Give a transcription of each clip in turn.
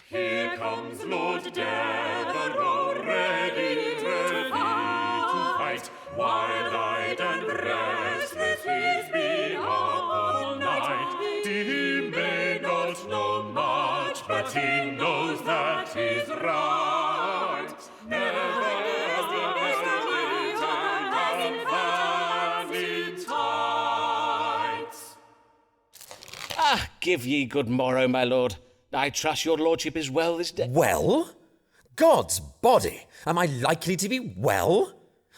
Here comes Lord Devereux, ready to fight. Wild-eyed and restless, he's been up all night. He may not know much, but he knows that he's right. Never give ye good morrow, my lord. I trust your lordship is well this day. Well? God's body! Am I likely to be well?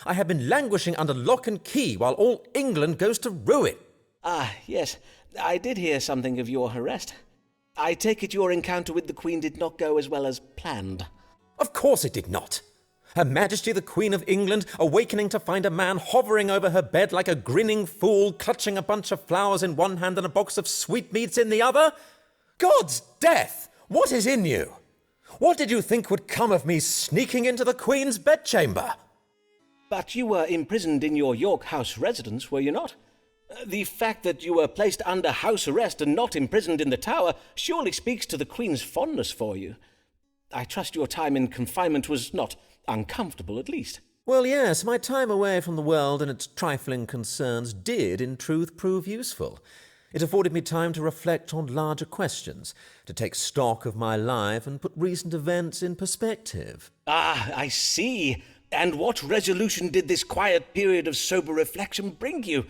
I have been languishing under lock and key while all England goes to ruin. Ah, yes. I did hear something of your arrest. I take it your encounter with the Queen did not go as well as planned. Of course it did not. Her Majesty the Queen of England awakening to find a man hovering over her bed like a grinning fool, clutching a bunch of flowers in one hand and a box of sweetmeats in the other? God's death! What is in you? What did you think would come of me sneaking into the Queen's bedchamber? But you were imprisoned in your York House residence, were you not? The fact that you were placed under house arrest and not imprisoned in the Tower surely speaks to the Queen's fondness for you. I trust your time in confinement was not uncomfortable, at least. Well, yes, my time away from the world and its trifling concerns did, in truth, prove useful. It afforded me time to reflect on larger questions, to take stock of my life and put recent events in perspective. Ah, I see. And what resolution did this quiet period of sober reflection bring you?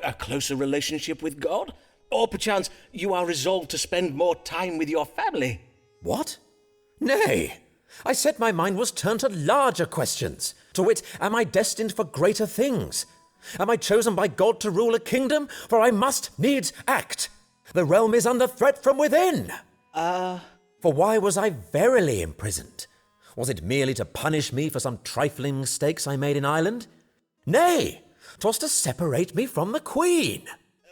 A closer relationship with God? Or perchance you are resolved to spend more time with your family? What? Nay, I said my mind was turned to larger questions. To wit, am I destined for greater things? Am I chosen by God to rule a kingdom? For I must needs act. The realm is under threat from within. For why was I verily imprisoned? Was it merely to punish me for some trifling mistakes I made in Ireland? Nay, 'twas to separate me from the Queen.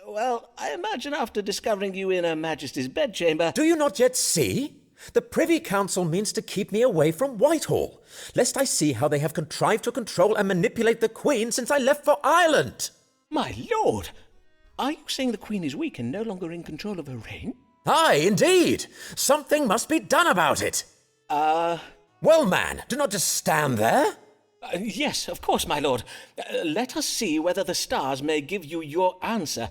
Well, I imagine after discovering you in Her Majesty's bedchamber... Do you not yet see? The Privy Council means to keep me away from Whitehall, lest I see how they have contrived to control and manipulate the Queen since I left for Ireland. My lord! Are you saying the Queen is weak and no longer in control of her reign? Aye, indeed. Something must be done about it. Well, man, do not just stand there. Yes, of course, my lord. Let us see whether the stars may give you your answer.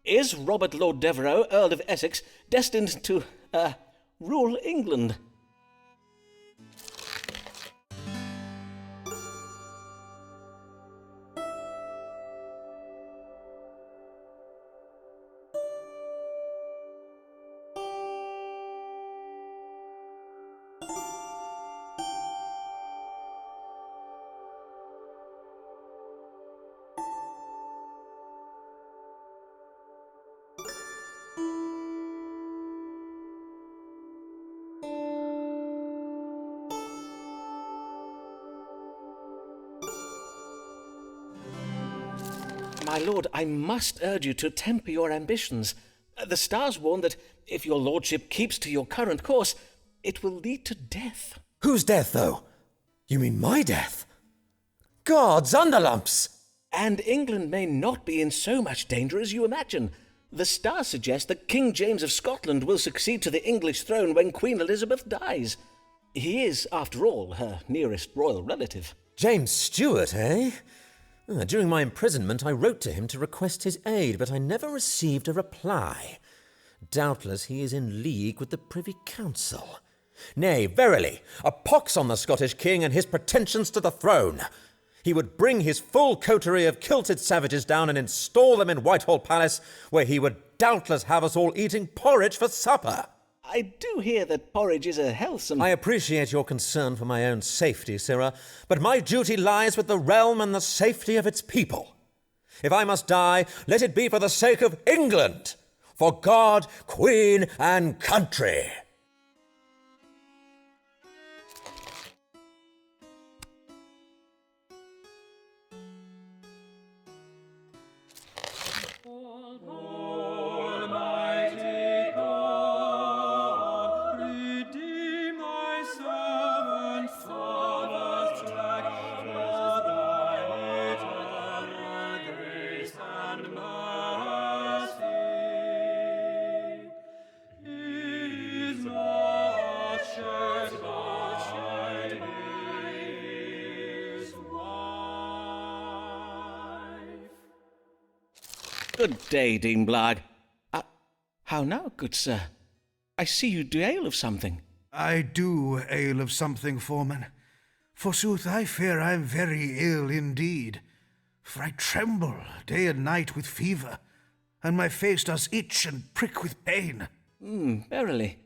Is Robert Lord Devereux, Earl of Essex, destined to, rule England? My lord, I must urge you to temper your ambitions. The stars warn that if your lordship keeps to your current course, it will lead to death. Whose death, though? You mean my death? God's underlumps! And England may not be in so much danger as you imagine. The stars suggest that King James of Scotland will succeed to the English throne when Queen Elizabeth dies. He is, after all, her nearest royal relative. James Stuart, eh? During my imprisonment, I wrote to him to request his aid, but I never received a reply. Doubtless he is in league with the Privy Council. Nay, verily, a pox on the Scottish king and his pretensions to the throne. He would bring his full coterie of kilted savages down and install them in Whitehall Palace, where he would doubtless have us all eating porridge for supper. I do hear that porridge is a healthsome... I appreciate your concern for my own safety, sirrah, but my duty lies with the realm and the safety of its people. If I must die, let it be for the sake of England, for God, Queen, and country. And mercy. Good day, Dean Blagg. How now, good sir? I see you do ail of something. I do ail of something, foreman. Forsooth, I fear I am very ill indeed, for I tremble day and night with fever, and my face does itch and prick with pain. Verily,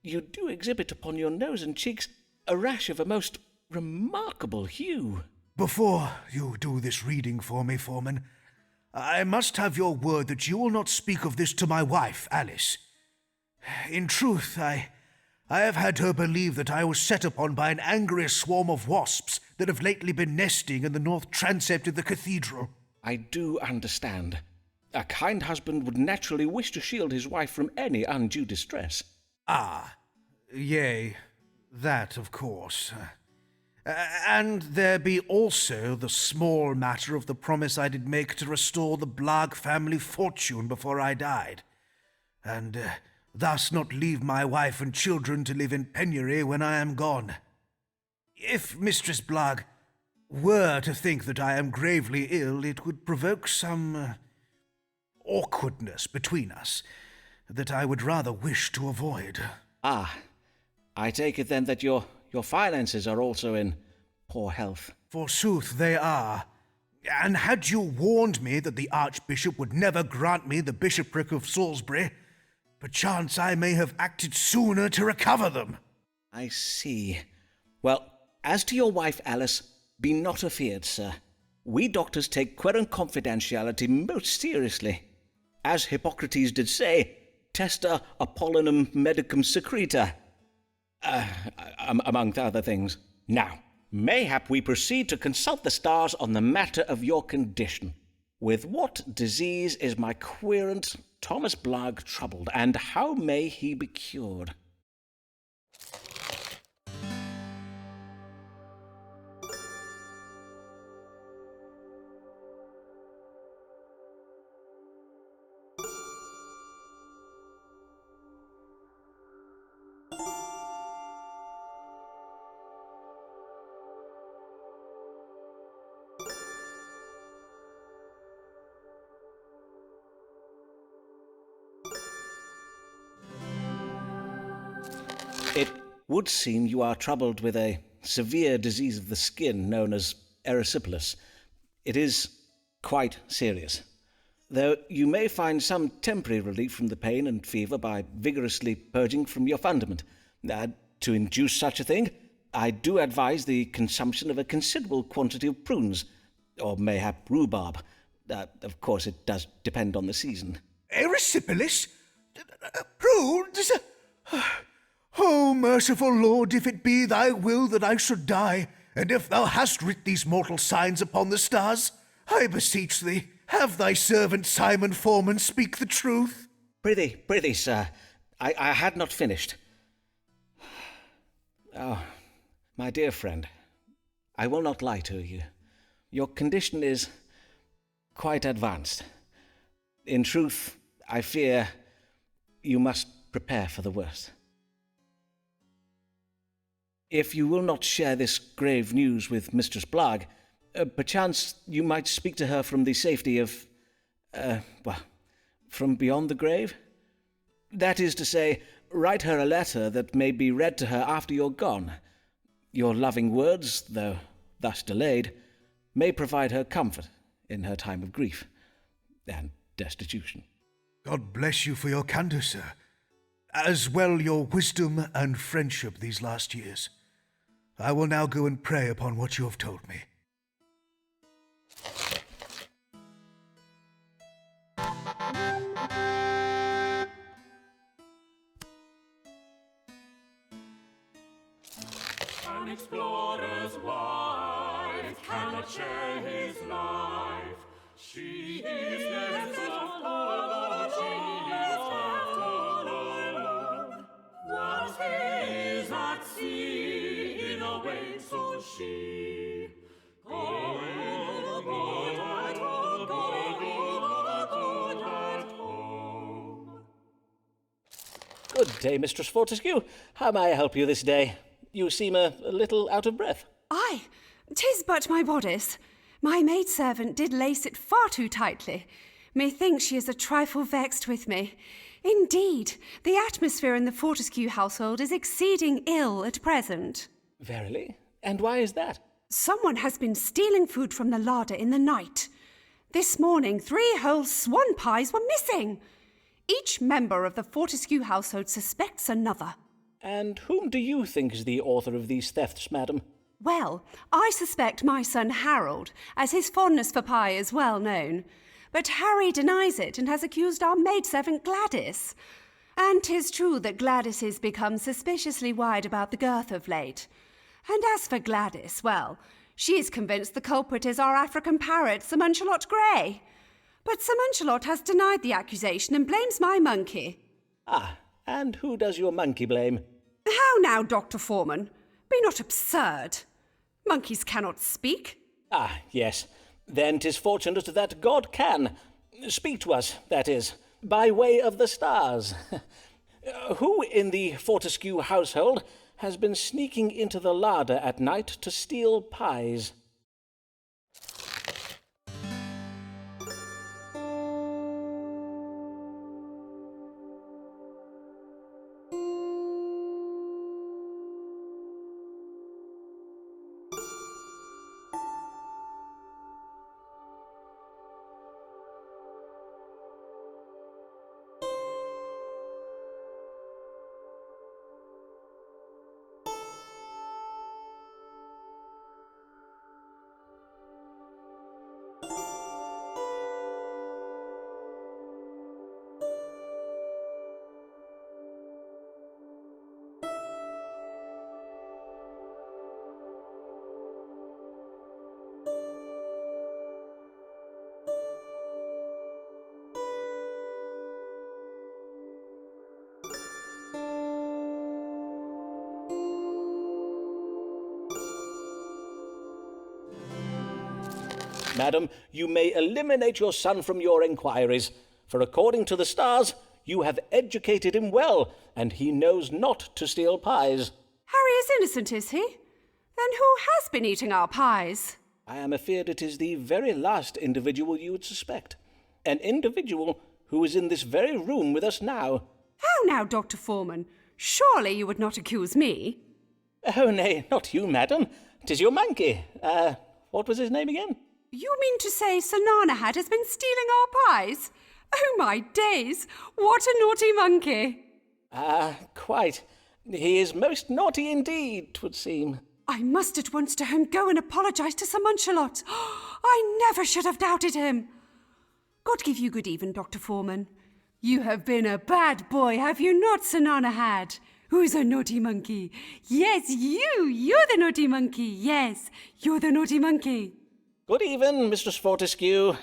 you do exhibit upon your nose and cheeks a rash of a most remarkable hue. Before you do this reading for me, foreman, I must have your word that you will not speak of this to my wife, Alice. In truth, I have had her believe that I was set upon by an angry swarm of wasps that have lately been nesting in the north transept of the cathedral. I do understand. A kind husband would naturally wish to shield his wife from any undue distress. Ah, yea, that of course. And there be also the small matter of the promise I did make to restore the Blagg family fortune before I died, and thus not leave my wife and children to live in penury when I am gone. If Mistress Blagg were to think that I am gravely ill, it would provoke some awkwardness between us that I would rather wish to avoid. Ah, I take it then that your finances are also in poor health. Forsooth they are. And had you warned me that the Archbishop would never grant me the bishopric of Salisbury, perchance I may have acted sooner to recover them. I see. Well, as to your wife, Alice, be not afeard, sir. We doctors take querent confidentiality most seriously. As Hippocrates did say, testa Apollinum medicum secreta. Among other things. Now, mayhap we proceed to consult the stars on the matter of your condition. With what disease is my querent Thomas Blagg troubled, and how may he be cured? It would seem you are troubled with a severe disease of the skin known as erysipelas. It is quite serious, though you may find some temporary relief from the pain and fever by vigorously purging from your fundament. To induce such a thing, I do advise the consumption of a considerable quantity of prunes, or mayhap rhubarb. Of course, it does depend on the season. Erysipelas? Prunes? O merciful Lord, if it be thy will that I should die, and if thou hast writ these mortal signs upon the stars, I beseech thee, have thy servant Simon Foreman speak the truth. Prithee, sir, I had not finished. Oh, my dear friend, I will not lie to you. Your condition is quite advanced. In truth, I fear you must prepare for the worst. If you will not share this grave news with Mistress Blagg, perchance you might speak to her from the safety of, from beyond the grave? That is to say, write her a letter that may be read to her after you're gone. Your loving words, though thus delayed, may provide her comfort in her time of grief and destitution. God bless you for your candour, sir, as well your wisdom and friendship these last years. I will now go and pray upon what you have told me. An explorer's wife cannot share his life. She is left alone, she is left alone. Whilst he is at sea, in a way so she. Good at home. Good day, Mistress Fortescue. How may I help you this day? You seem a little out of breath. Aye, 'tis but my bodice. My maidservant did lace it far too tightly. Methinks she is a trifle vexed with me. Indeed, the atmosphere in the Fortescue household is exceeding ill at present. Verily? And why is that? Someone has been stealing food from the larder in the night. This morning, 3 whole swan pies were missing. Each member of the Fortescue household suspects another. And whom do you think is the author of these thefts, madam? Well, I suspect my son Harold, as his fondness for pie is well known. But Harry denies it and has accused our maidservant Gladys. And 'tis true that Gladys has become suspiciously wide about the girth of late. And as for Gladys, well, she is convinced the culprit is our African parrot, Sir Muncelot Grey. But Sir Muncelot has denied the accusation and blames my monkey. Ah, and who does your monkey blame? How now, Dr. Foreman? Be not absurd. Monkeys cannot speak. Ah, yes. Then 'tis fortunate that God can. Speak to us, that is, by way of the stars. Who in the Fortescue household has been sneaking into the larder at night to steal pies? Madam, you may eliminate your son from your inquiries, for according to the stars, you have educated him well, and he knows not to steal pies. Harry is innocent, is he? Then who has been eating our pies? I am afeard it is the very last individual you would suspect. An individual who is in this very room with us now. How now, Dr. Foreman? Surely you would not accuse me? Oh, nay, not you, madam. 'Tis your monkey. What was his name again? You mean to say Sir Nanahad has been stealing our pies? Oh, my days! What a naughty monkey! Quite. He is most naughty indeed, 'twould seem. I must at once to home go and apologise to Sir Muncelot. I never should have doubted him. God give you good even, Dr. Foreman. You have been a bad boy, have you not, Sir Nanahad? Who's a naughty monkey? Yes, you're the naughty monkey. Yes, you're the naughty monkey. Good even, Mistress Fortescue.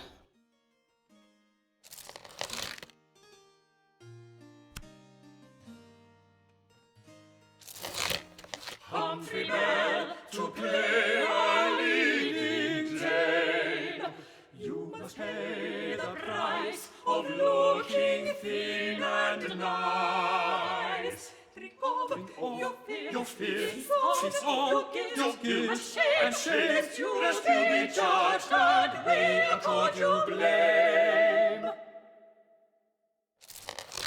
Humphrey Bell, to play our leading Jane. You must pay the price of looking thin and nice. Drink of your fears, tis all your guilt and shame, lest you be judged and we accord you blame.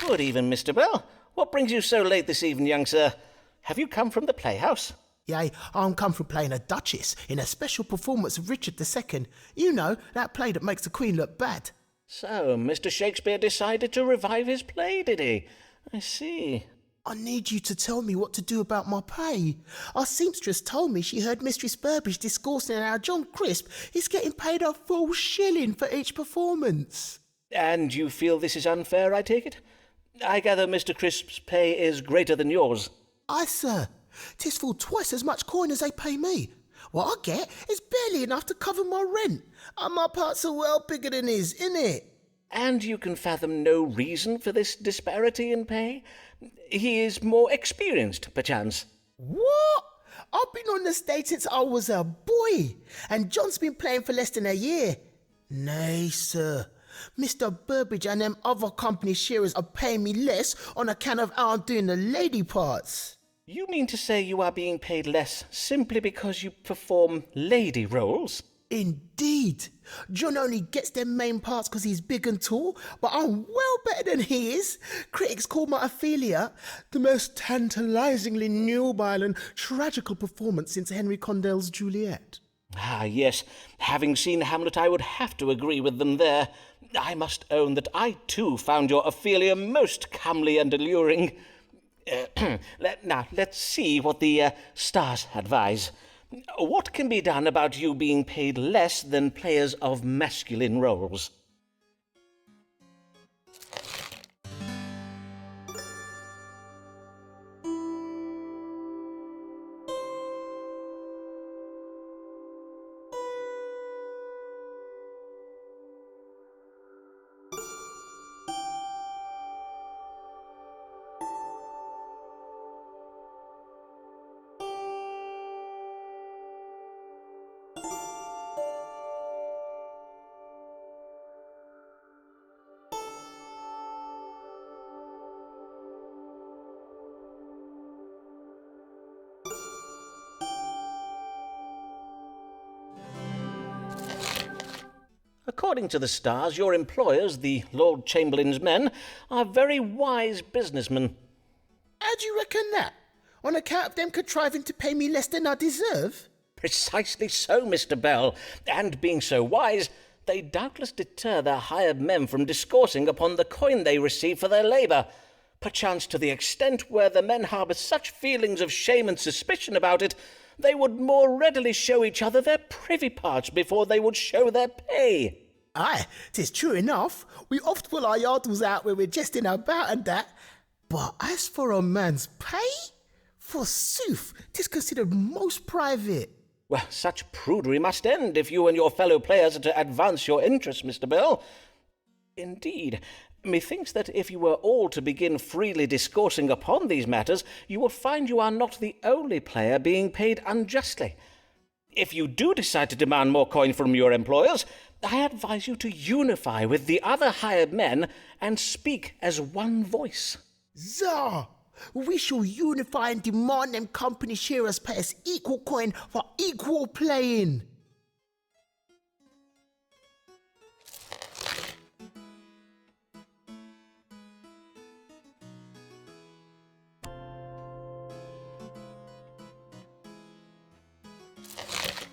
Good even, Mr. Bell. What brings you so late this evening, young sir? Have you come from the playhouse? Yea, I'm come from playing a duchess in a special performance of Richard II. You know, that play that makes the Queen look bad. So, Mr. Shakespeare decided to revive his play, did he? I see. I need you to tell me what to do about my pay. Our seamstress told me she heard Mistress Burbage discoursing how John Crisp is getting paid a full shilling for each performance. And you feel this is unfair, I take it? I gather Mr. Crisp's pay is greater than yours. Aye, sir. 'Tis full twice as much coin as they pay me. What I get is barely enough to cover my rent. And my parts are well bigger than his, innit? And you can fathom no reason for this disparity in pay? He is more experienced, perchance. What? I've been on the stage since I was a boy, and John's been playing for less than a year. Nay, sir. Mr. Burbage and them other company sharers are paying me less on account of how I'm doing the lady parts. You mean to say you are being paid less simply because you perform lady roles? Indeed. John only gets them main parts because he's big and tall, but I'm well better than he is. Critics call my Ophelia the most tantalisingly nubile and tragical performance since Henry Condell's Juliet. Ah, yes. Having seen Hamlet, I would have to agree with them there. I must own that I, too, found your Ophelia most comely and alluring. Now, let's see what the stars advise. What can be done about you being paid less than players of masculine roles? According to the stars, your employers, the Lord Chamberlain's men, are very wise businessmen. How do you reckon that? On account of them contriving to pay me less than I deserve? Precisely so, Mr. Bell. And being so wise, they doubtless deter their hired men from discoursing upon the coin they receive for their labour, perchance to the extent where the men harbour such feelings of shame and suspicion about it, they would more readily show each other their privy parts before they would show their pay. Aye, 'tis true enough. We oft pull our yardles out when we're jesting about and that. But as for a man's pay, forsooth, 'tis considered most private. Well, such prudery must end if you and your fellow players are to advance your interests, Mr. Bell. Indeed, methinks that if you were all to begin freely discoursing upon these matters, you will find you are not the only player being paid unjustly. If you do decide to demand more coin from your employers, I advise you to unify with the other hired men and speak as one voice. Zah! We shall unify and demand them company sharers pay us equal coin for equal playing.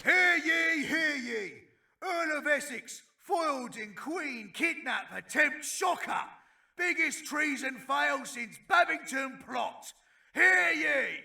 Hear ye! Earl of Essex, foiled in Queen, kidnap, attempt, shocker! Biggest treason fail since Babington plot! Hear ye!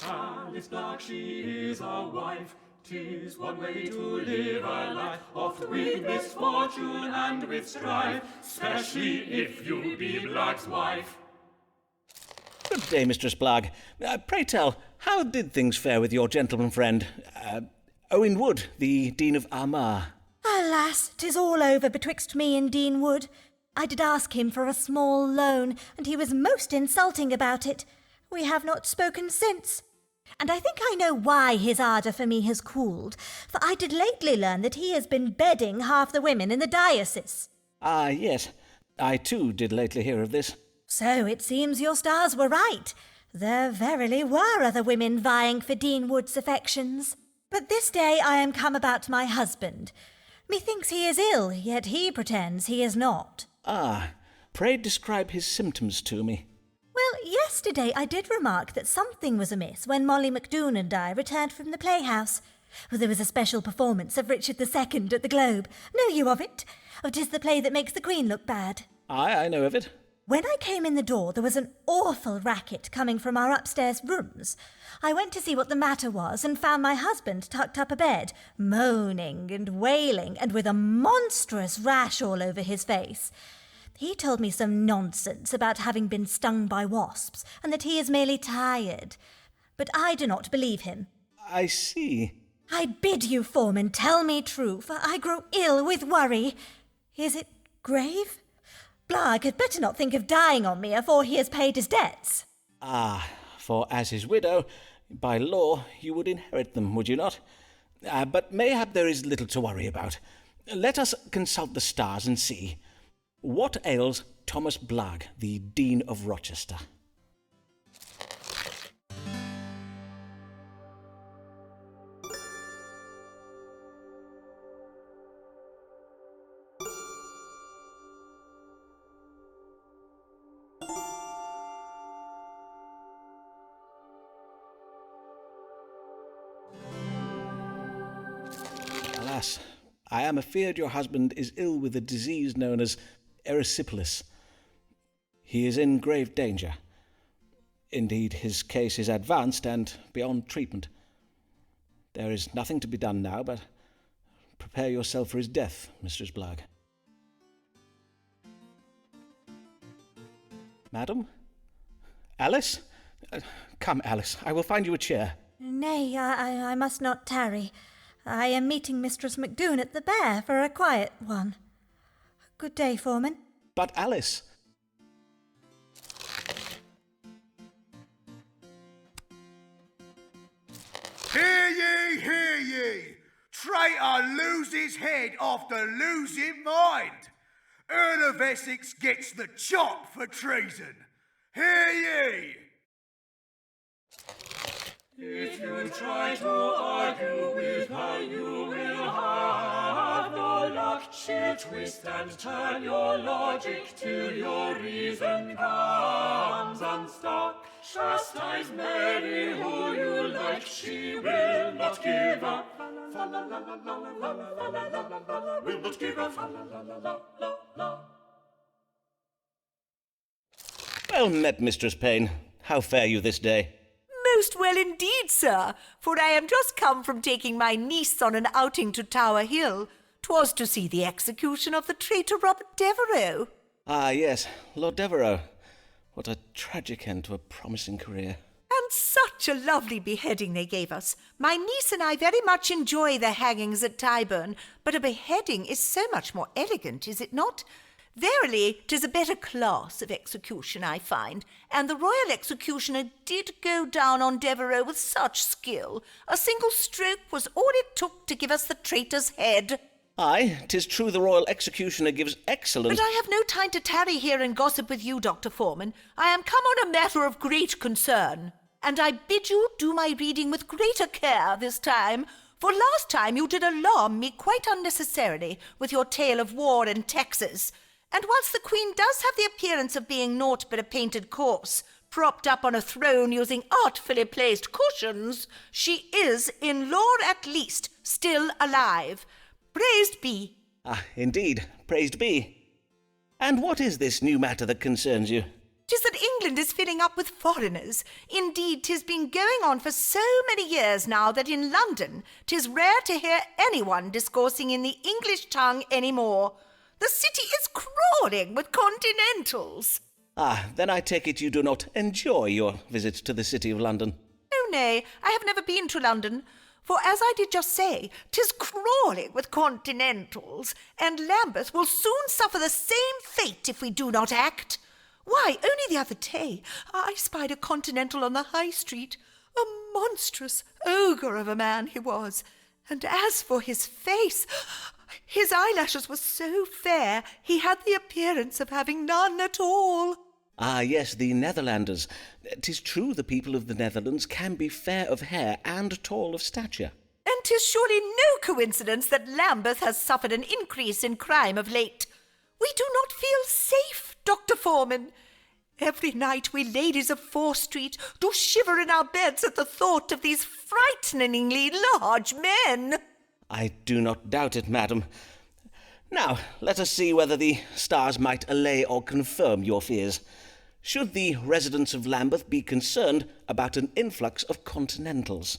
Alice Black, she is a wife. 'Tis one way to live a life, oft with misfortune and with strife, especially if you be Black's wife. Good day, Mistress Blagg. Pray tell, how did things fare with your gentleman friend, Owen Wood, the Dean of Armagh? Alas, 'tis all over betwixt me and Dean Wood. I did ask him for a small loan, and he was most insulting about it. We have not spoken since. And I think I know why his ardour for me has cooled, for I did lately learn that he has been bedding half the women in the diocese. Ah, yes. I too did lately hear of this. So it seems your stars were right. There verily were other women vying for Dean Wood's affections. But this day I am come about my husband. Methinks he is ill, yet he pretends he is not. Ah, pray describe his symptoms to me. Well, yesterday I did remark that something was amiss when Molly McDoon and I returned from the playhouse. Well, there was a special performance of Richard II at the Globe. Know you of it? Oh, 'tis the play that makes the Queen look bad. I know of it. When I came in the door, there was an awful racket coming from our upstairs rooms. I went to see what the matter was and found my husband tucked up abed, moaning and wailing, and with a monstrous rash all over his face. He told me some nonsense about having been stung by wasps, and that he is merely tired. But I do not believe him. I see. I bid you, foreman, tell me true, for I grow ill with worry. Is it grave? Blagg had better not think of dying on me afore he has paid his debts. Ah, for as his widow, by law, you would inherit them, would you not? But mayhap there is little to worry about. Let us consult the stars and see. What ails Thomas Blagg, the Dean of Rochester? Alas, I am afeard your husband is ill with a disease known as erysipelas. He is in grave danger. Indeed, his case is advanced and beyond treatment. There is nothing to be done now but prepare yourself for his death, Mistress Blagg. Madam? Alice? Come, Alice, I will find you a chair. Nay, I must not tarry. I am meeting Mistress MacDoon at the Bear for a quiet one. Good day, Foreman. But Alice... Hear ye! Traitor loses head after losing mind. Earl of Essex gets the chop for treason. Hear ye! If you try to argue with her, you will have no luck. She'll twist and turn your logic till your reason comes unstuck. Chastise Mary who you like, she will not give up. Will not give up. Well met, Mistress Payne. How fare you this day? Most well indeed, sir, for I am just come from taking my niece on an outing to Tower Hill. 'Twas to see the execution of the traitor Robert Devereux. Ah, yes, Lord Devereux. What a tragic end to a promising career. And such a lovely beheading they gave us. My niece and I very much enjoy the hangings at Tyburn, but a beheading is so much more elegant, is it not? Verily, 'tis a better class of execution, I find, and the royal executioner did go down on Devereux with such skill. A single stroke was all it took to give us the traitor's head. Aye, 'tis true the royal executioner gives excellent... But I have no time to tarry here and gossip with you, Dr. Foreman. I am come on a matter of great concern, and I bid you do my reading with greater care this time, for last time you did alarm me quite unnecessarily with your tale of war in Texas. And whilst the Queen does have the appearance of being naught but a painted corpse, propped up on a throne using artfully placed cushions, she is, in lore at least, still alive. Praised be. Ah, indeed, praised be. And what is this new matter that concerns you? 'Tis that England is filling up with foreigners. Indeed, 'tis been going on for so many years now that in London 'tis rare to hear anyone discoursing in the English tongue any more. The city is crawling with continentals. Ah, then I take it you do not enjoy your visit to the City of London. Oh, nay, I have never been to London. For as I did just say, 'tis crawling with continentals, and Lambeth will soon suffer the same fate if we do not act. Why, only the other day I spied a continental on the High Street. A monstrous ogre of a man he was. And as for his face, his eyelashes were so fair he had the appearance of having none at all. Ah, yes, the Netherlanders. 'Tis true the people of the Netherlands can be fair of hair and tall of stature. And 'tis surely no coincidence that Lambeth has suffered an increase in crime of late. We do not feel safe, Dr. Foreman. Every night we ladies of Fore Street do shiver in our beds at the thought of these frighteningly large men. I do not doubt it, madam. Now, let us see whether the stars might allay or confirm your fears. Should the residents of Lambeth be concerned about an influx of continentals?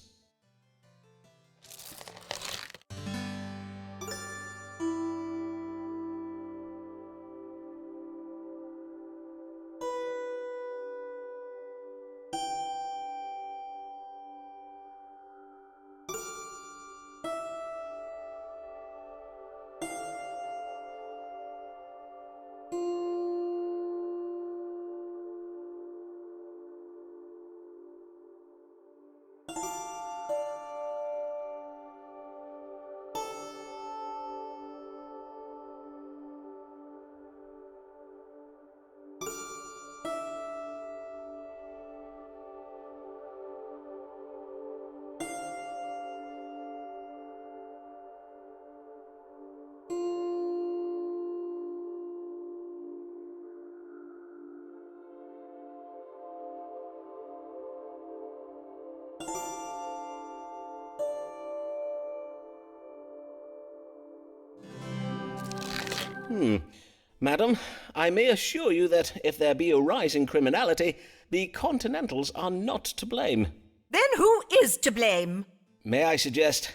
Madam, I may assure you that if there be a rise in criminality, the Continentals are not to blame. Then who is to blame? May I suggest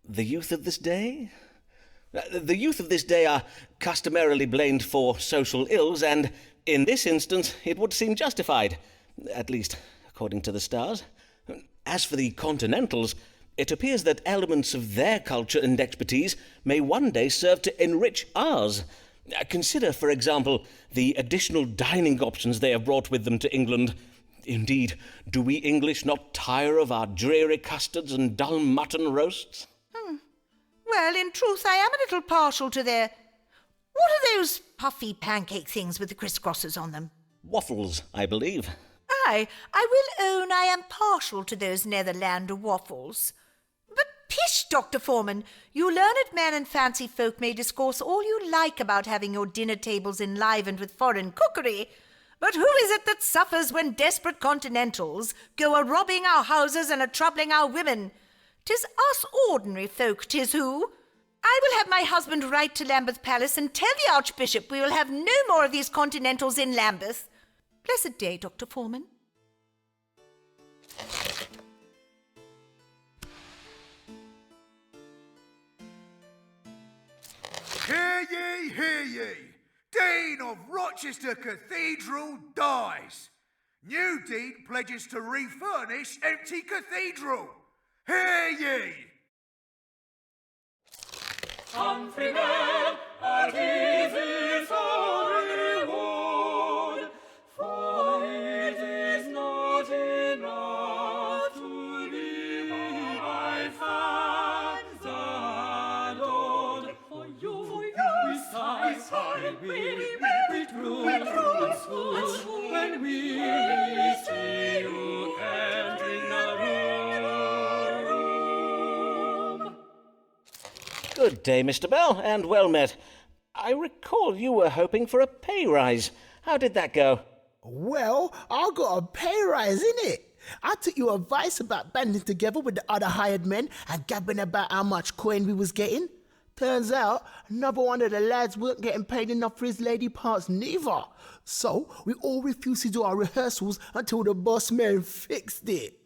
the youth of this day? The youth of this day are customarily blamed for social ills, and in this instance it would seem justified, at least according to the stars. As for the Continentals, it appears that elements of their culture and expertise may one day serve to enrich ours. Consider, for example, the additional dining options they have brought with them to England. Indeed, do we English not tire of our dreary custards and dull mutton roasts? Well, in truth, I am a little partial to their... What are those puffy pancake things with the crisscrosses on them? Waffles, I believe. Aye, I will own I am partial to those Netherlander waffles. But pish, Dr. Foreman, you learned men and fancy folk may discourse all you like about having your dinner tables enlivened with foreign cookery, but who is it that suffers when desperate Continentals go a-robbing our houses and a-troubling our women? 'Tis us ordinary folk, 'tis who. I will have my husband write to Lambeth Palace and tell the Archbishop we will have no more of these Continentals in Lambeth. Blessed day, Dr. Foreman. Hear ye, hear ye! Dean of Rochester Cathedral dies. New Dean pledges to refurnish empty cathedral. Hear ye! Humphrey Bell, and his is our reward, for it is not enough to be my fans adored. For you we sigh, we true and swoon, when we see you entering the room. Good day, Mr. Bell, and well met. I recall you were hoping for a pay rise. How did that go? Well, I got a pay rise, innit? I took your advice about banding together with the other hired men and gabbing about how much coin we was getting. Turns out, another one of the lads weren't getting paid enough for his lady parts neither. So, we all refused to do our rehearsals until the boss man fixed it.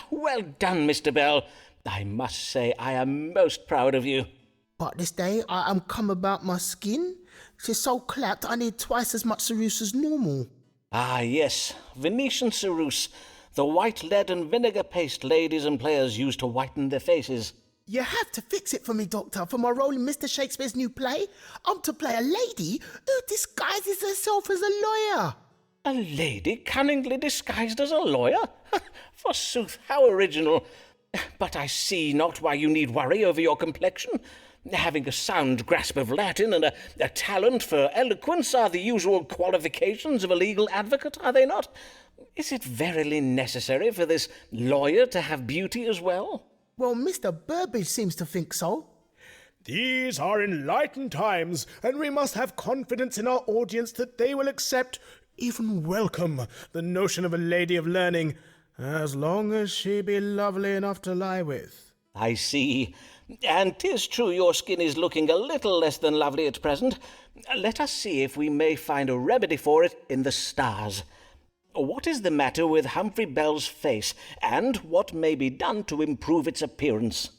Well done, Mr. Bell. I must say I am most proud of you. But this day, I am come about my skin. She's so clapped, I need twice as much ceruse as normal. Ah, yes, Venetian ceruse, the white lead and vinegar paste ladies and players use to whiten their faces. You have to fix it for me, Doctor, for my role in Mr. Shakespeare's new play. I'm to play a lady who disguises herself as a lawyer. A lady cunningly disguised as a lawyer? Forsooth, how original. But I see not why you need worry over your complexion. Having a sound grasp of Latin and a talent for eloquence are the usual qualifications of a legal advocate, are they not? Is it verily necessary for this lawyer to have beauty as well? Well, Mr. Burbage seems to think so. These are enlightened times, and we must have confidence in our audience that they will accept, even welcome, the notion of a lady of learning, as long as she be lovely enough to lie with. I see. And 'tis true your skin is looking a little less than lovely at present. Let us see if we may find a remedy for it in the stars. What is the matter with Humphrey Bell's face, and what may be done to improve its appearance?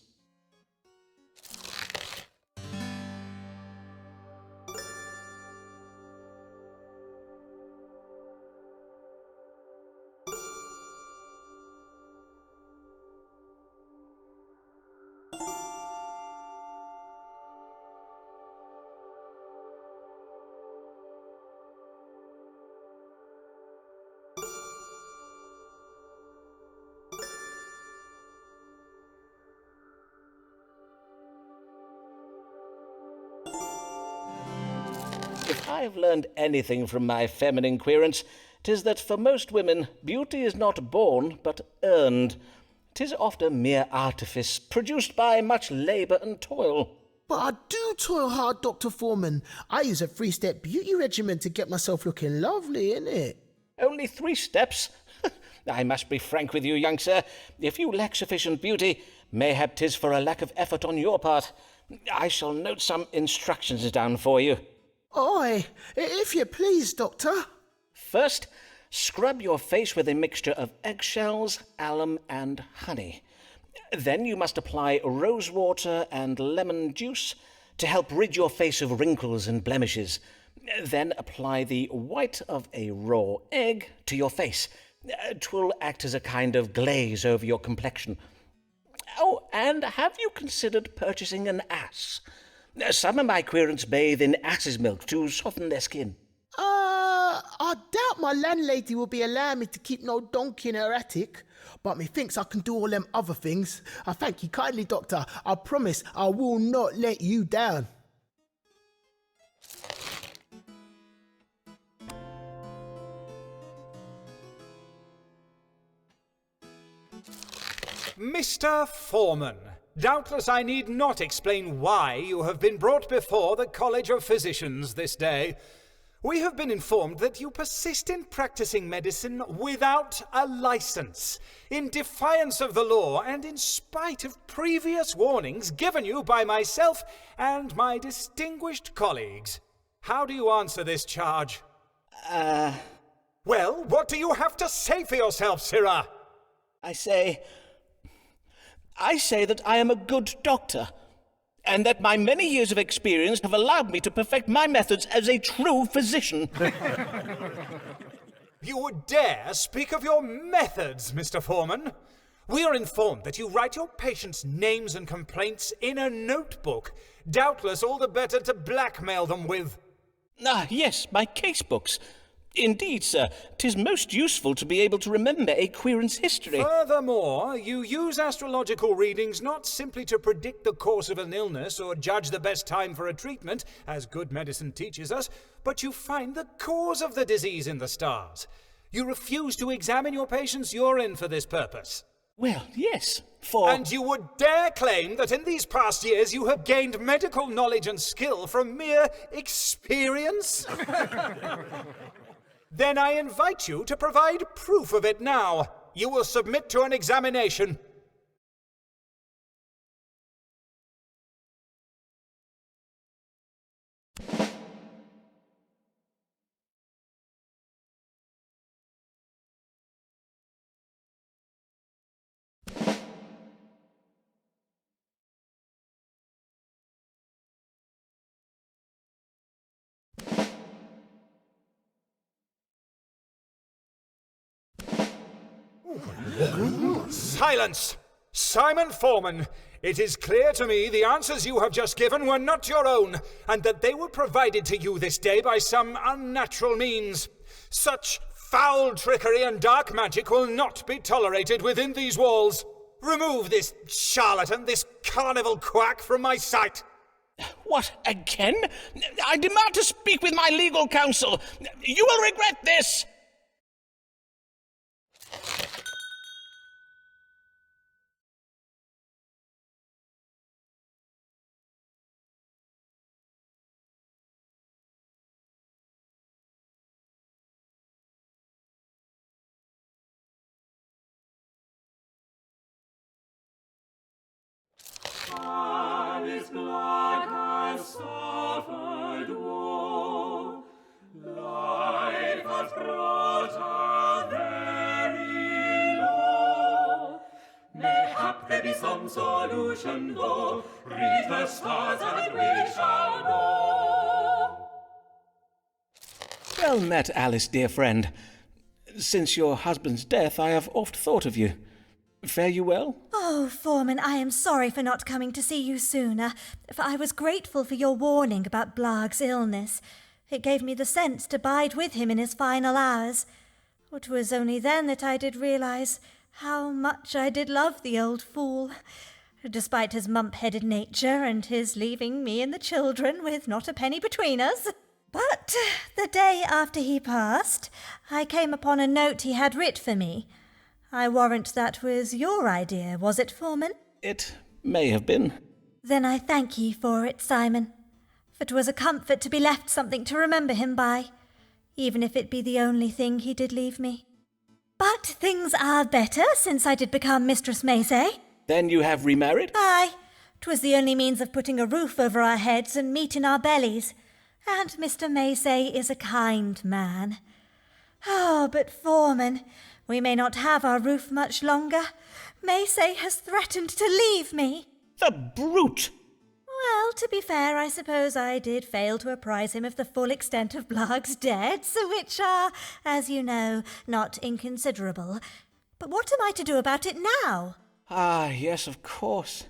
If I have learned anything from my feminine querence, 'tis that for most women beauty is not born but earned. 'Tis oft a mere artifice, produced by much labour and toil. But I do toil hard, Dr. Foreman. I use a 3-step beauty regimen to get myself looking lovely, innit? Only 3 steps? I must be frank with you, young sir. If you lack sufficient beauty, mayhap 'tis for a lack of effort on your part. I shall note some instructions down for you. Oi, if you please, Doctor. First, scrub your face with a mixture of eggshells, alum, and honey. Then you must apply rose water and lemon juice to help rid your face of wrinkles and blemishes. Then apply the white of a raw egg to your face. 'Twill act as a kind of glaze over your complexion. Oh, and have you considered purchasing an ass? Some of my querents bathe in ass's milk to soften their skin. I doubt my landlady will be allowing me to keep no donkey in her attic, but methinks I can do all them other things. I thank you kindly, Doctor. I promise I will not let you down. Mr. Foreman, doubtless I need not explain why you have been brought before the College of Physicians this day. We have been informed that you persist in practicing medicine without a license, in defiance of the law and in spite of previous warnings given you by myself and my distinguished colleagues. How do you answer this charge? Well, what do you have to say for yourself, Sirrah? I say that I am a good doctor, and that my many years of experience have allowed me to perfect my methods as a true physician. You would dare speak of your methods, Mr. Foreman? We are informed that you write your patients' names and complaints in a notebook, doubtless all the better to blackmail them with. Ah, yes, my case books. Indeed, sir, 'tis most useful to be able to remember a querent's history. Furthermore, you use astrological readings not simply to predict the course of an illness or judge the best time for a treatment, as good medicine teaches us, but you find the cause of the disease in the stars. You refuse to examine your patient's urine for this purpose. Well, yes, And you would dare claim that in these past years you have gained medical knowledge and skill from mere experience? Then I invite you to provide proof of it now. You will submit to an examination. Silence! Simon Foreman, it is clear to me the answers you have just given were not your own, and that they were provided to you this day by some unnatural means. Such foul trickery and dark magic will not be tolerated within these walls. Remove this charlatan, this carnival quack from my sight. What, again? I demand to speak with my legal counsel. You will regret this! His blood has suffered woe, life has brought her very low. Mayhap there be some solution, though, read the stars and we shall know. Well met, Alice, dear friend. Since your husband's death, I have oft thought of you. Fare you well? Oh, Foreman, I am sorry for not coming to see you sooner, for I was grateful for your warning about Blag's illness. It gave me the sense to bide with him in his final hours. It was only then that I did realise how much I did love the old fool, despite his mump-headed nature and his leaving me and the children with not a penny between us. But the day after he passed, I came upon a note he had writ for me. I warrant that was your idea, was it, Foreman? It may have been. Then I thank ye for it, Simon, for 'twas a comfort to be left something to remember him by, even if it be the only thing he did leave me. But things are better since I did become Mistress Macy. Then you have remarried? Aye, 'Twas the only means of putting a roof over our heads and meat in our bellies. And Mr. Maysay is a kind man. Oh, but Foreman, we may not have our roof much longer. Maysay has threatened to leave me. The brute! Well, to be fair, I suppose I did fail to apprise him of the full extent of Blag's debts, which are, as you know, not inconsiderable. But what am I to do about it now? Ah, yes, of course.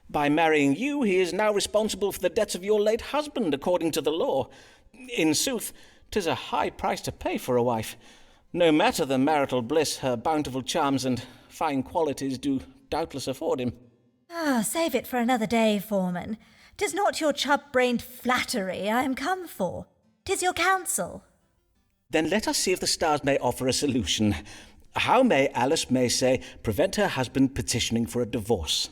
By marrying you, he is now responsible for the debts of your late husband, according to the law. In sooth, 'tis a high price to pay for a wife. No matter the marital bliss, her bountiful charms and fine qualities do doubtless afford him. Ah, save it for another day, Foreman. 'Tis not your chub-brained flattery I am come for. 'Tis your counsel. Then let us see if the stars may offer a solution. How may Alice Maysay prevent her husband petitioning for a divorce?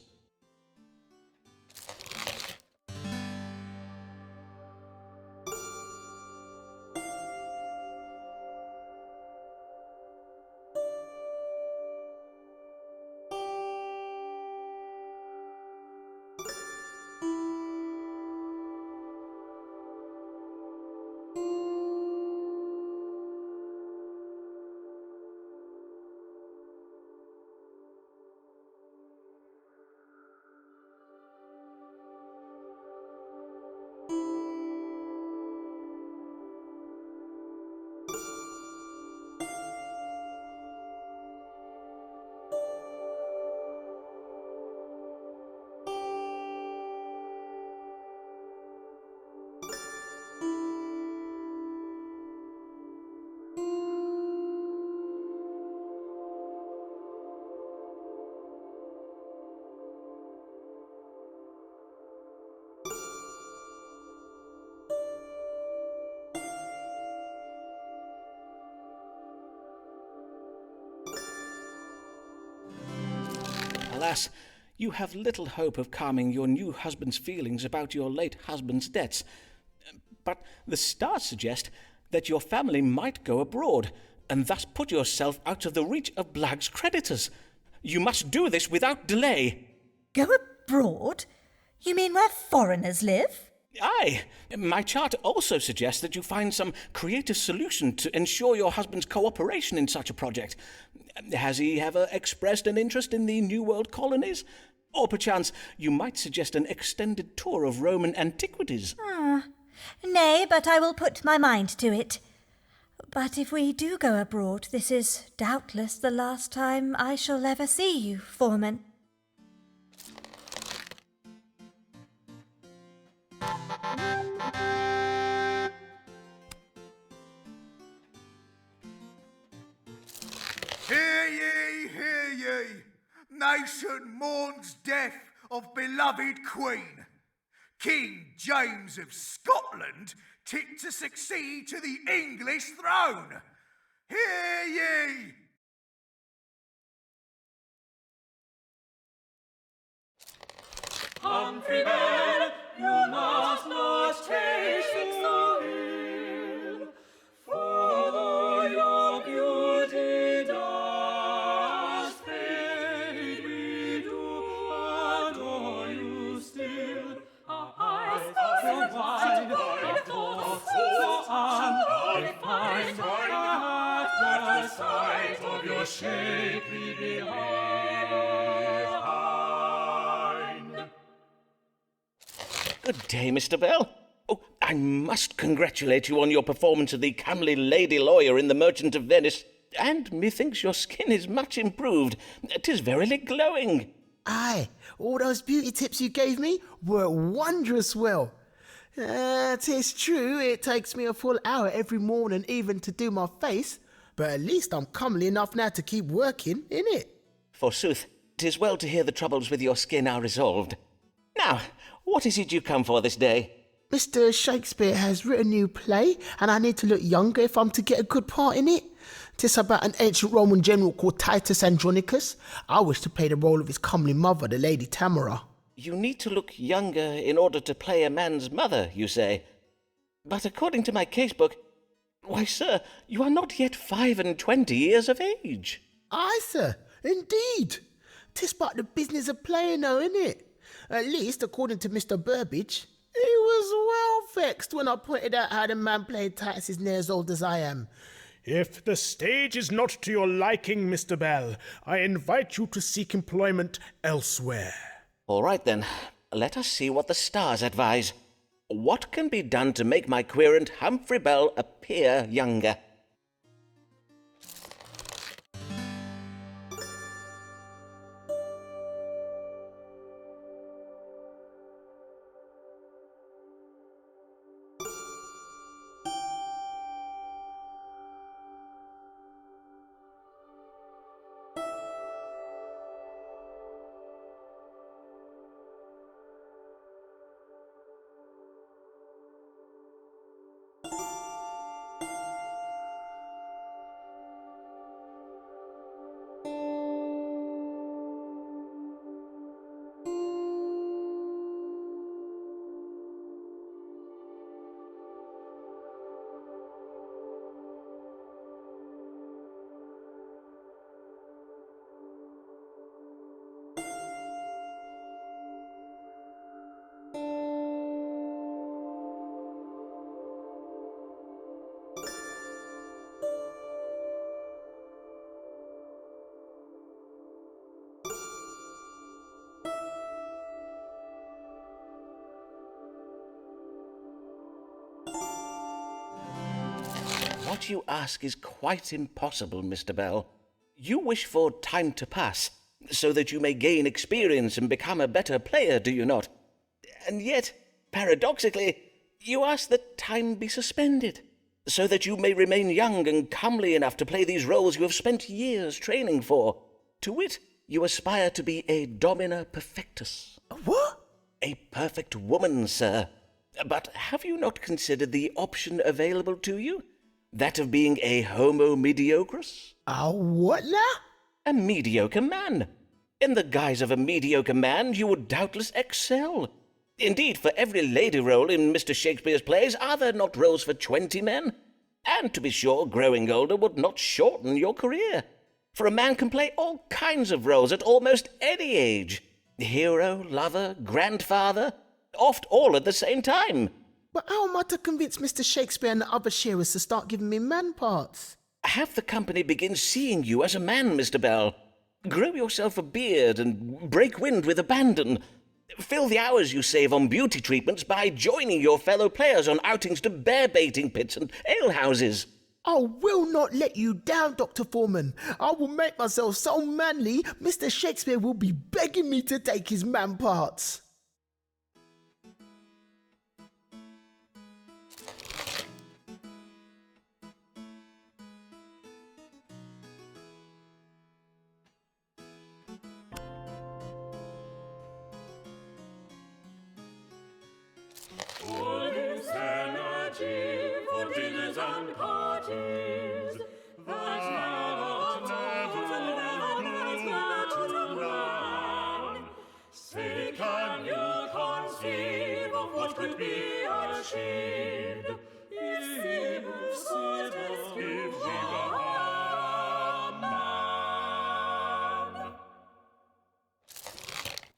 Alas, you have little hope of calming your new husband's feelings about your late husband's debts. But the stars suggest that your family might go abroad, and thus put yourself out of the reach of Blag's creditors. You must do this without delay. Go abroad? You mean where foreigners live? Aye. My chart also suggests that you find some creative solution to ensure your husband's cooperation in such a project. Has he ever expressed an interest in the New World colonies? Or perchance you might suggest an extended tour of Roman antiquities. Nay, but I will put my mind to it. But if we do go abroad, this is doubtless the last time I shall ever see you, Foreman. Hear ye! Nation mourns death of beloved Queen. King James of Scotland tipped to succeed to the English throne. Hear ye! Humphrey Bell, you must not take so ill, for though your beauty does fade, we do adore you still. Our eyes so wide, our thoughts so unrefined, at the sight of your shapely behind. Good day, Mr. Bell. Oh, I must congratulate you on your performance of the comely lady lawyer in The Merchant of Venice, and methinks your skin is much improved. 'Tis verily glowing. Aye, all those beauty tips you gave me were wondrous well. 'Tis true, it takes me a full hour every morning even to do my face, but at least I'm comely enough now to keep working, innit? Forsooth, 'tis well to hear the troubles with your skin are resolved. Now, what is it you come for this day? Mr. Shakespeare has written a new play, and I need to look younger if I'm to get a good part in it. 'Tis about an ancient Roman general called Titus Andronicus. I wish to play the role of his comely mother, the Lady Tamara. You need to look younger in order to play a man's mother, you say. But according to my casebook, why, sir, you are not yet 25 years of age. Aye, sir, indeed. 'Tis but the business of playing, though, innit? At least, according to Mr. Burbage. He was well vexed when I pointed out how the man played tights is near as old as I am. If the stage is not to your liking, Mr. Bell, I invite you to seek employment elsewhere. All right, then. Let us see what the stars advise. What can be done to make my querent Humphrey Bell appear younger? What you ask is quite impossible, Mr. Bell. You wish for time to pass, so that you may gain experience and become a better player, do you not? And yet, paradoxically, you ask that time be suspended, so that you may remain young and comely enough to play these roles you have spent years training for. To wit, you aspire to be a domina perfectus. What? A perfect woman, sir. But have you not considered the option available to you? That of being a homo mediocris? A what now? A mediocre man. In the guise of a mediocre man, you would doubtless excel. Indeed, for every lady role in Mr. Shakespeare's plays, are there not roles for 20 men? And to be sure, growing older would not shorten your career. For a man can play all kinds of roles at almost any age. Hero, lover, grandfather, oft all at the same time. But how am I to convince Mr. Shakespeare and the other shearers to start giving me man parts? Have the company begin seeing you as a man, Mr. Bell. Grow yourself a beard and break wind with abandon. Fill the hours you save on beauty treatments by joining your fellow players on outings to bear-baiting pits and alehouses. I will not let you down, Dr. Foreman. I will make myself so manly, Mr. Shakespeare will be begging me to take his man parts. All this energy for dinners and parties, that's not say, can you conceive of what could be achieved if so to give a man?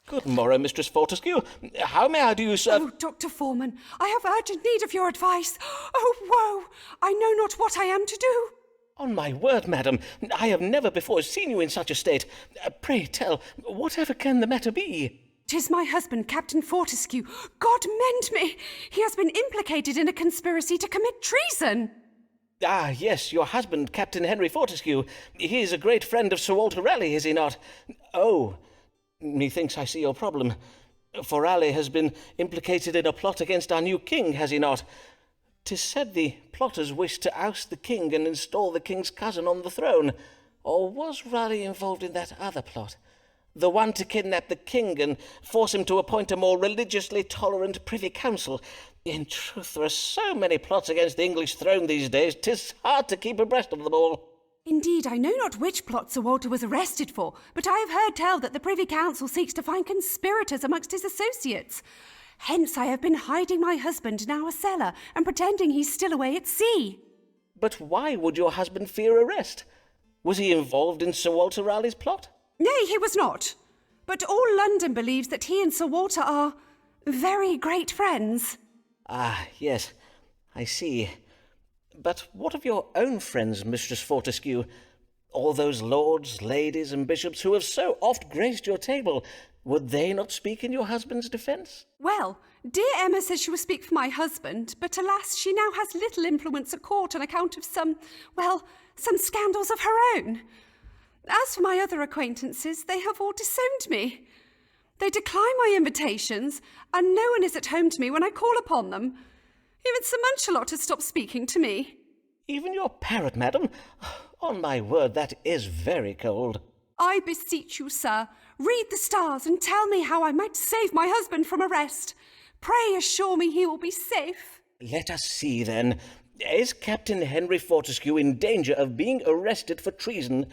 Good morrow, Mistress Fortescue. How may I do you serve? Oh, Dr. Foreman, I have urgent need of your advice. Oh, woe! I know not what I am to do. On my word, madam, I have never before seen you in such a state. Pray tell, whatever can the matter be? 'Tis my husband, Captain Fortescue. God mend me! He has been implicated in a conspiracy to commit treason. Ah, yes, your husband, Captain Henry Fortescue. He is a great friend of Sir Walter Raleigh, is he not? Oh, methinks I see your problem. For Raleigh has been implicated in a plot against our new king, has he not? 'Tis said the plotters wished to oust the king and install the king's cousin on the throne. Or was Raleigh involved in that other plot? The one to kidnap the king and force him to appoint a more religiously tolerant privy council. In truth, there are so many plots against the English throne these days, 'tis hard to keep abreast of them all. Indeed, I know not which plot Sir Walter was arrested for, but I have heard tell that the Privy Council seeks to find conspirators amongst his associates. Hence I have been hiding my husband in our cellar and pretending he's still away at sea. But why would your husband fear arrest? Was he involved in Sir Walter Raleigh's plot? Nay, he was not. but all London believes that he and Sir Walter are very great friends. Ah, yes, I see. But what of your own friends, Mistress Fortescue? All those lords, ladies, and bishops who have so oft graced your table, would they not speak in your husband's defence? Well, dear Emma says she will speak for my husband, but alas, she now has little influence at court on account of some scandals of her own. As for my other acquaintances, they have all disowned me. They decline my invitations, and no one is at home to me when I call upon them. Even Sir Munchalot has stopped speaking to me. Even your parrot, madam? On my word, that is very cold. I beseech you, sir, read the stars and tell me how I might save my husband from arrest. Pray assure me he will be safe. Let us see, then. Is Captain Henry Fortescue in danger of being arrested for treason?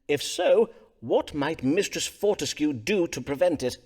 If so, what might Mistress Fortescue do to prevent it?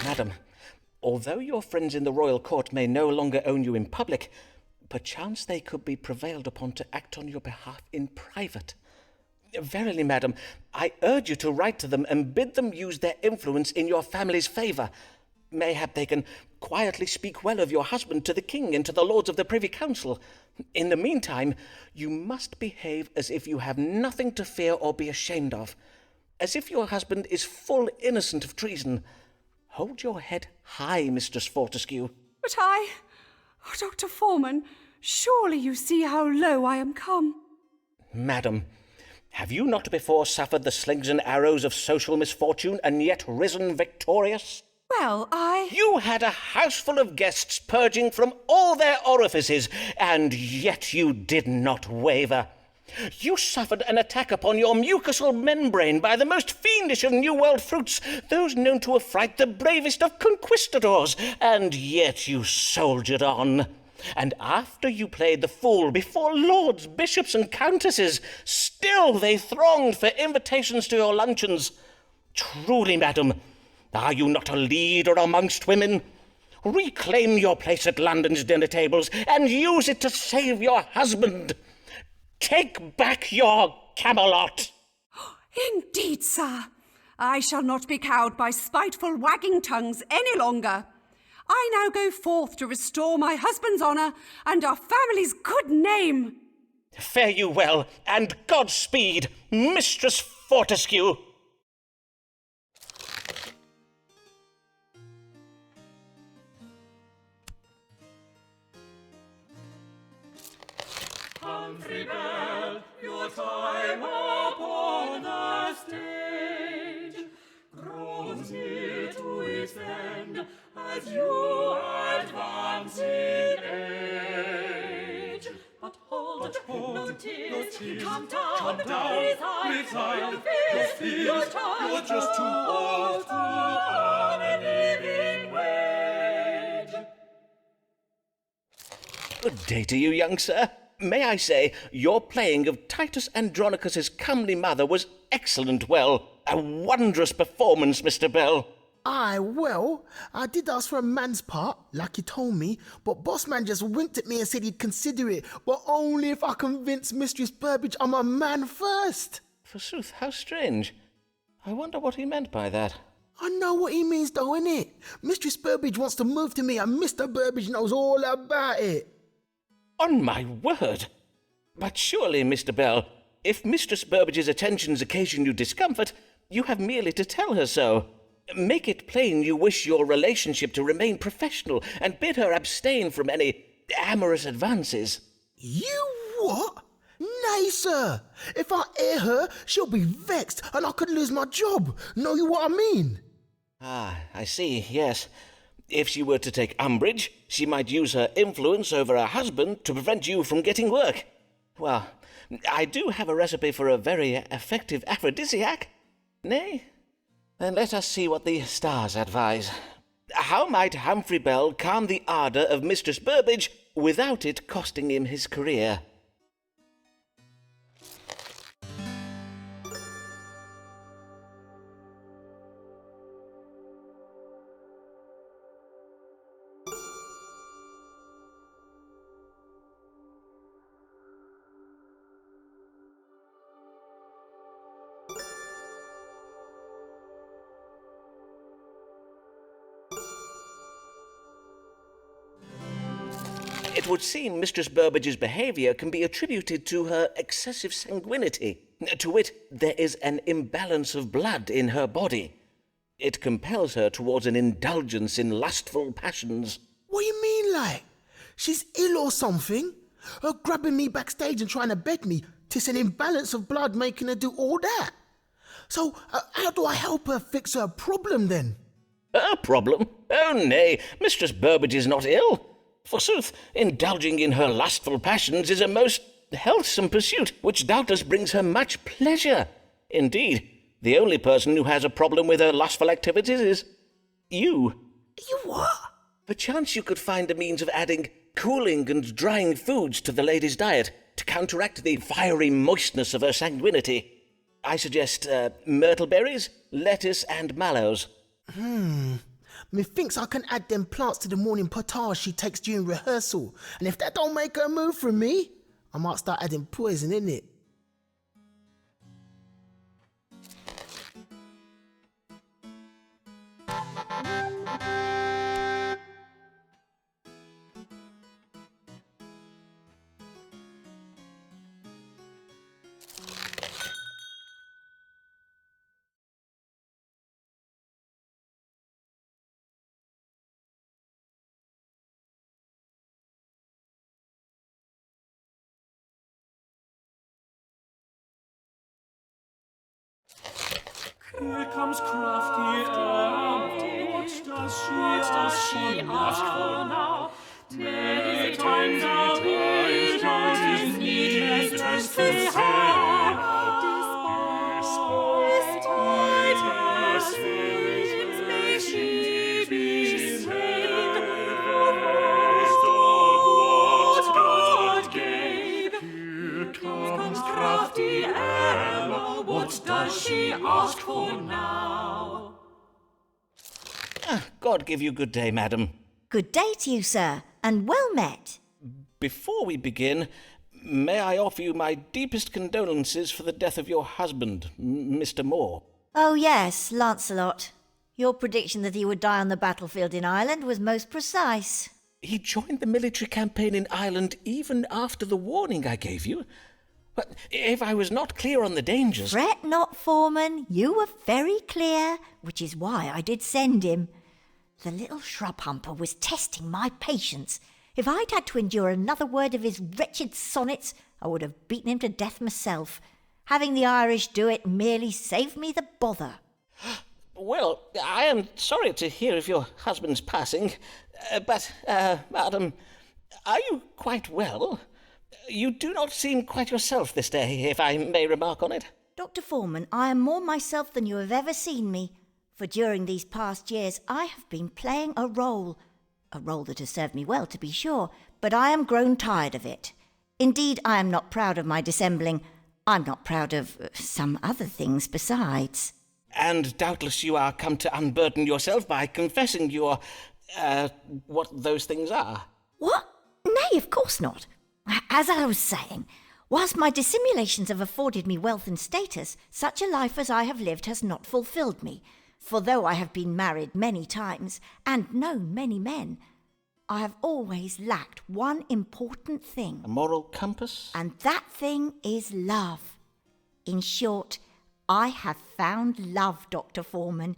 Madam, although your friends in the royal court may no longer own you in public, perchance they could be prevailed upon to act on your behalf in private. Verily, madam, I urge you to write to them and bid them use their influence in your family's favour. Mayhap they can quietly speak well of your husband to the king and to the lords of the Privy Council. In the meantime, you must behave as if you have nothing to fear or be ashamed of, as if your husband is full innocent of treason. Hold your head high, Mistress Fortescue. But Dr. Foreman, surely you see how low I am come. Madam, have you not before suffered the slings and arrows of social misfortune and yet risen victorious? Well, You had a house full of guests purging from all their orifices, and yet you did not waver. You suffered an attack upon your mucosal membrane by the most fiendish of New World fruits, those known to affright the bravest of conquistadors, and yet you soldiered on. And after you played the fool before lords, bishops, and countesses, still they thronged for invitations to your luncheons. Truly, madam, are you not a leader amongst women? Reclaim your place at London's dinner tables, and use it to save your husband. Take back your Camelot. Indeed, sir. I shall not be cowed by spiteful wagging tongues any longer. I now go forth to restore my husband's honour and our family's good name. Fare you well, and Godspeed, Mistress Fortescue. Humphrey Bell, your time upon the stage grows near to its end as you advance in age. But hold, no tears, come down, resign your fears, you're just too old to earn a living wage. Good day to you, young sir. May I say, your playing of Titus Andronicus's comely mother was excellent well. A wondrous performance, Mr. Bell. Aye, well, I did ask for a man's part, like you told me, but Bossman just winked at me and said he'd consider it, but only if I convince Mistress Burbage I'm a man first. Forsooth, how strange. I wonder what he meant by that. I know what he means though, innit? Mistress Burbage wants to move to me and Mr. Burbage knows all about it. On my word! But surely, Mr. Bell, If Mistress Burbage's attentions occasion you discomfort, you have merely to tell her so. Make it plain you wish your relationship to remain professional, and bid her abstain from any amorous advances. You what? Nay, sir. If I air her, she'll be vexed and I could lose my job. Know you what I mean? Ah, I see, yes. If she were to take umbrage, she might use her influence over her husband to prevent you from getting work. Well, I do have a recipe for a very effective aphrodisiac. Nay? Then let us see what the stars advise. How might Humphrey Bell calm the ardour of Mistress Burbage without it costing him his career? It would seem Mistress Burbage's behaviour can be attributed to her excessive sanguinity. To wit, there is an imbalance of blood in her body. It compels her towards an indulgence in lustful passions. What do you mean, like? She's ill or something? Her grabbing me backstage and trying to bed me, 'tis an imbalance of blood making her do all that. So, how do I help her fix her problem then? Her problem? Oh, nay, Mistress Burbage is not ill. Forsooth, indulging in her lustful passions is a most healthsome pursuit, which doubtless brings her much pleasure. Indeed, the only person who has a problem with her lustful activities is you. You what? Perchance you could find a means of adding cooling and drying foods to the lady's diet to counteract the fiery moistness of her sanguinity. I suggest myrtle berries, lettuce, and mallows. Methinks I can add them plants to the morning potage she takes during rehearsal, and if that don't make her move from me, I might start adding poison in it. Here comes crafty Emma. What does she ask for now? Many times our wages needless to say. Despite her sins, may she be saved. The rest of what God gave. Here comes crafty Emma. What does she ask for now? God give you good day, madam. Good day to you, sir, and well met. Before we begin, may I offer you my deepest condolences for the death of your husband, Mr. Moore. Oh, yes, Lancelot. Your prediction that he would die on the battlefield in Ireland was most precise. He joined the military campaign in Ireland even after the warning I gave you. But if I was not clear on the dangers... Fret not, Foreman. You were very clear, which is why I did send him. The little shrub humper was testing my patience. If I'd had to endure another word of his wretched sonnets, I would have beaten him to death myself. Having the Irish do it merely saved me the bother. Well, I am sorry to hear of your husband's passing, but, madam, are you quite well? You do not seem quite yourself this day, if I may remark on it. Dr. Foreman, I am more myself than you have ever seen me, for during these past years I have been playing a role that has served me well, to be sure, but I am grown tired of it. Indeed, I am not proud of my dissembling. I'm not proud of some other things besides. And doubtless you are come to unburden yourself by confessing your, what those things are. What? Nay, of course not. As I was saying, whilst my dissimulations have afforded me wealth and status, such a life as I have lived has not fulfilled me. For though I have been married many times and known many men, I have always lacked one important thing. A moral compass? And that thing is love. In short, I have found love, Dr. Foreman,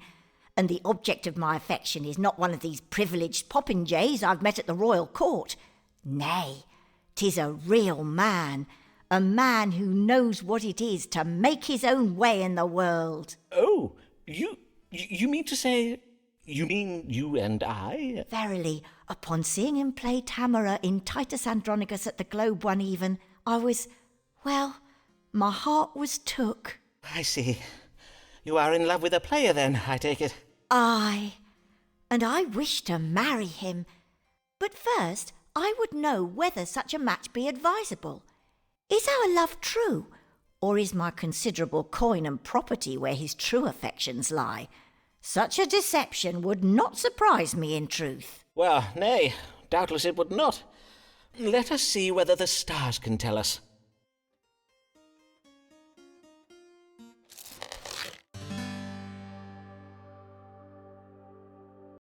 and the object of my affection is not one of these privileged popinjays I've met at the royal court. Nay, 'tis a real man, a man who knows what it is to make his own way in the world. Oh, you mean to say... You mean you and I? Verily, upon seeing him play Tamara in Titus Andronicus at the Globe one even, I was... well, my heart was took. I see. You are in love with a player then, I take it. Aye, and I wish to marry him. But first, I would know whether such a match be advisable. Is our love true, or is my considerable coin and property where his true affections lie? Such a deception would not surprise me in truth. Well, nay, doubtless it would not. Let us see whether the stars can tell us.